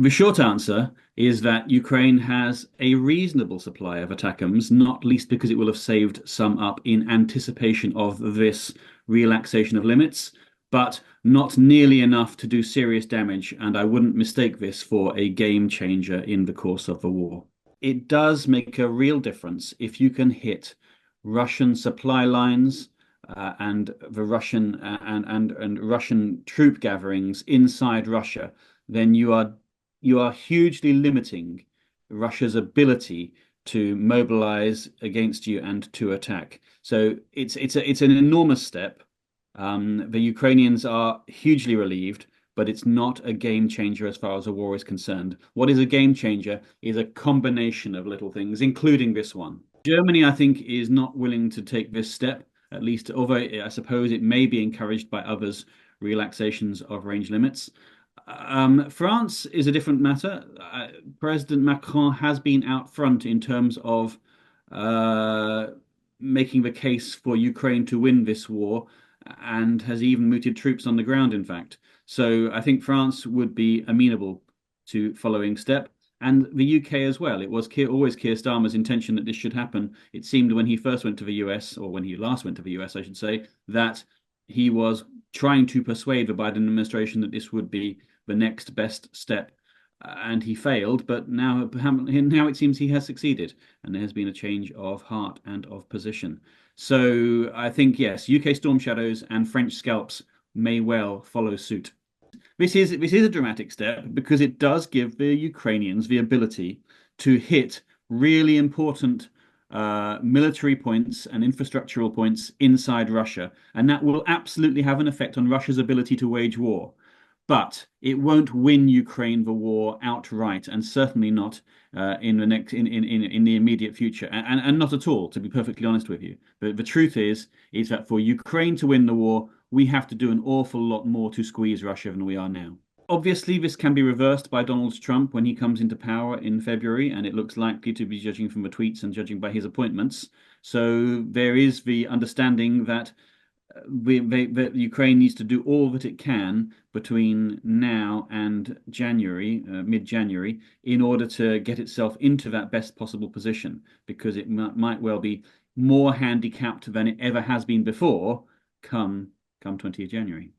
The short answer is that Ukraine has a reasonable supply of ATACMS, not least because it will have saved some up in anticipation of this relaxation of limits, but not nearly enough to do serious damage, and I wouldn't mistake this for a game changer in the course of the war. It does make a real difference if you can hit Russian supply lines and the Russian and Russian troop gatherings inside Russia, then you are hugely limiting Russia's ability to mobilize against you and to attack. So it's an enormous step. The Ukrainians are hugely relieved, but it's not a game changer as far as the war is concerned. What is a game changer is a combination of little things, including this one. Germany, I think, is not willing to take this step, at least, although I suppose it may be encouraged by others, relaxations of range limits. France is a different matter. President Macron has been out front in terms of uh, making the case for Ukraine to win this war and has even mooted troops on the ground, in fact. So I think France would be amenable to following step. And the UK as well. It was always Keir Starmer's intention that this should happen. It seemed when he first went to the US, or when he last went to the US, I should say, that he was trying to persuade the Biden administration that this would be the next best step, and he failed. But now it seems he has succeeded, and there has been a change of heart and of position. So I think yes, UK Storm Shadows and French scalps may well follow suit. This is a dramatic step because it does give the Ukrainians the ability to hit really important military points and infrastructural points inside Russia, and that will absolutely have an effect on Russia's ability to wage war. But it won't win Ukraine the war outright, and certainly not in the immediate future, and not at all, to be perfectly honest with you. The truth is that for Ukraine to win the war, we have to do an awful lot more to squeeze Russia than we are now. Obviously, this can be reversed by Donald Trump when he comes into power in February, and it looks likely to be, judging from the tweets and judging by his appointments. So there is the understanding that that Ukraine needs to do all that it can between now and January, mid-January, in order to get itself into that best possible position, because it might well be more handicapped than it ever has been before come 20th January.